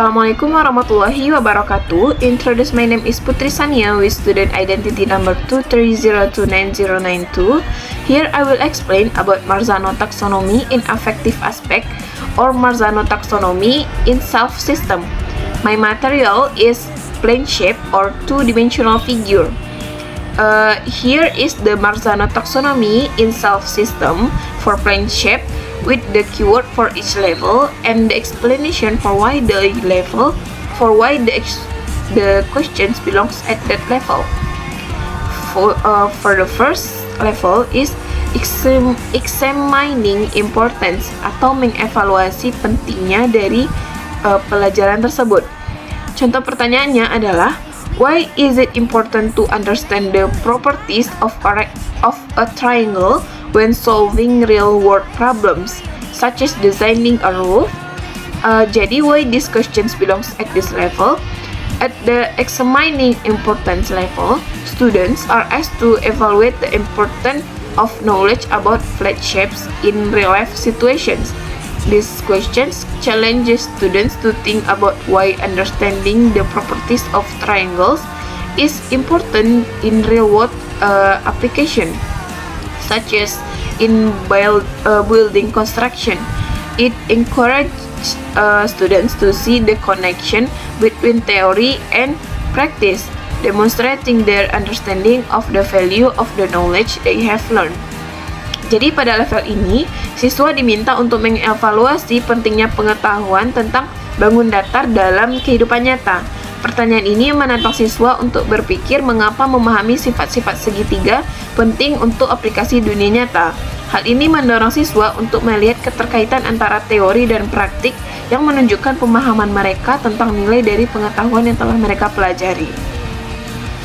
Assalamualaikum warahmatullahi wabarakatuh. Introduce, my name is Putri Sania with student identity number 2302992. Here I will explain about Marzano taxonomy in affective aspect or Marzano taxonomy in self system. My material is plane shape or two-dimensional figure. Here is the Marzano taxonomy in self system for plane shape, with the keyword for each level and the explanation for why the questions belongs at that level. For the first level is examining importance atau mengevaluasi pentingnya dari pelajaran tersebut. Contoh pertanyaannya adalah, why is it important to understand the properties of a triangle when solving real-world problems, such as designing a roof? Jadi, why these questions belongs at this level? At the examining importance level, students are asked to evaluate the importance of knowledge about flat shapes in real-life situations. These questions challenge students to think about why understanding the properties of triangles is important in real-world application, such as in building construction. It encourages students to see the connection between theory and practice, demonstrating their understanding of the value of the knowledge they have learned. Jadi pada level ini, siswa diminta untuk mengevaluasi pentingnya pengetahuan tentang bangun datar dalam kehidupan nyata. Pertanyaan ini menantang siswa untuk berpikir mengapa memahami sifat-sifat segitiga penting untuk aplikasi dunia nyata. Hal ini mendorong siswa untuk melihat keterkaitan antara teori dan praktik yang menunjukkan pemahaman mereka tentang nilai dari pengetahuan yang telah mereka pelajari.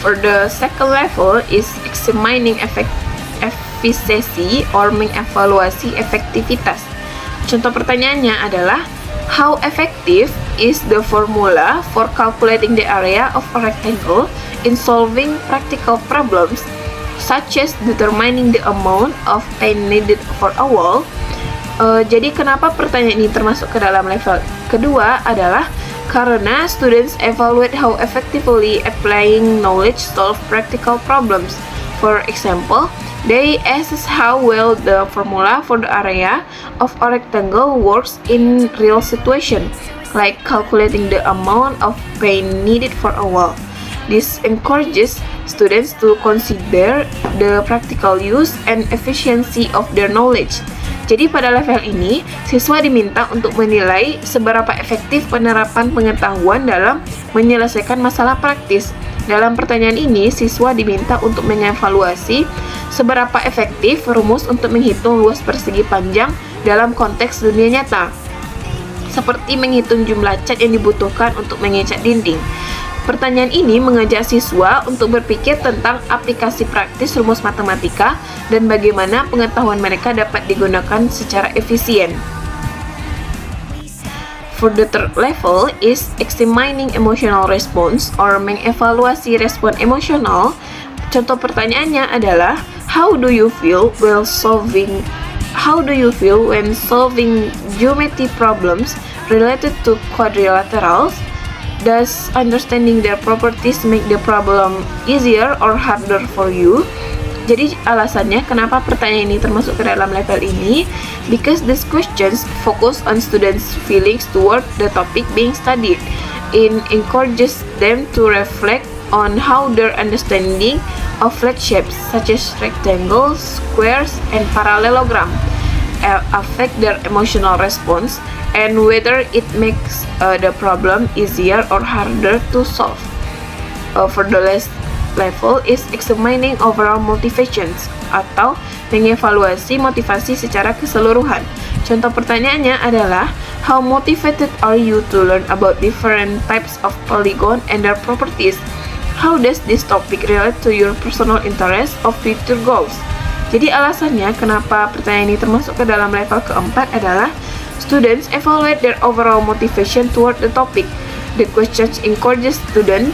For the second level is examining efisiensi or mengevaluasi efektivitas. Contoh pertanyaannya adalah, how effective is the formula for calculating the area of a rectangle in solving practical problems, such as determining the amount of paint needed for a wall? Jadi kenapa pertanyaan ini termasuk ke dalam level kedua adalah karena students evaluate how effectively applying knowledge solve practical problems. For example, they assess how well the formula for the area of a rectangle works in real situation, like calculating the amount of paint needed for a wall. This encourages students to consider the practical use and efficiency of their knowledge. Jadi pada level ini, siswa diminta untuk menilai seberapa efektif penerapan pengetahuan dalam menyelesaikan masalah praktis. Dalam pertanyaan ini, siswa diminta untuk mengevaluasi seberapa efektif rumus untuk menghitung luas persegi panjang dalam konteks dunia nyata, seperti menghitung jumlah cat yang dibutuhkan untuk mengecat dinding. Pertanyaan ini mengajak siswa untuk berpikir tentang aplikasi praktis rumus matematika dan bagaimana pengetahuan mereka dapat digunakan secara efisien. For the third level is examining emotional response or mengevaluasi respon emosional. Contoh pertanyaannya adalah, how do you feel when solving geometry problems related to quadrilaterals? Does understanding their properties make the problem easier or harder for you? Jadi alasannya kenapa pertanyaan ini termasuk ke dalam level ini, because these questions focus on students' feelings toward the topic being studied. It encourages them to reflect on how their understanding of flat shapes such as rectangles, squares, and parallelogram affect their emotional response and whether it makes the problem easier or harder to solve. For the last level is examining overall motivations atau mengevaluasi motivasi secara keseluruhan. Contoh pertanyaannya adalah, how motivated are you to learn about different types of polygon and their properties? How does this topic relate to your personal interest or future goals? Jadi alasannya kenapa pertanyaan ini termasuk ke dalam level keempat adalah students evaluate their overall motivation toward the topic. The questions encourages students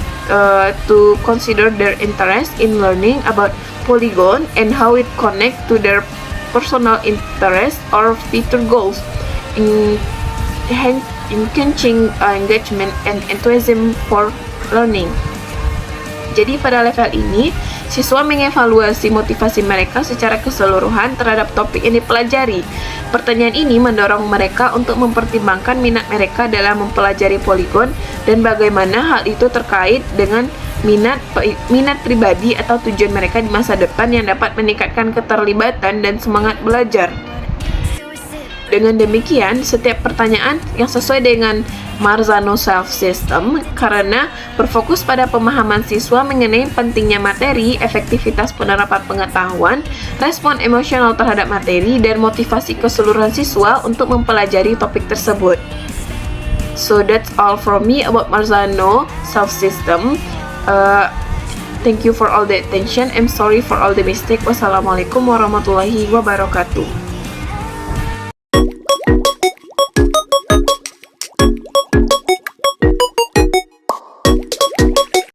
to consider their interest in learning about polygon and how it connects to their personal interest or future goals. encouraging engagement and enthusiasm for learning. Jadi pada level ini, siswa mengevaluasi motivasi mereka secara keseluruhan terhadap topik yang dipelajari. Pertanyaan ini mendorong mereka untuk mempertimbangkan minat mereka dalam mempelajari poligon dan bagaimana hal itu terkait dengan minat pribadi atau tujuan mereka di masa depan yang dapat meningkatkan keterlibatan dan semangat belajar. Dengan demikian, setiap pertanyaan yang sesuai dengan Marzano Self System karena berfokus pada pemahaman siswa mengenai pentingnya materi, efektivitas penerapan pengetahuan, respon emosional terhadap materi, dan motivasi keseluruhan siswa untuk mempelajari topik tersebut. So that's all from me about Marzano Self System. Thank you for all the attention. I'm sorry for all the mistake. Wassalamualaikum warahmatullahi wabarakatuh.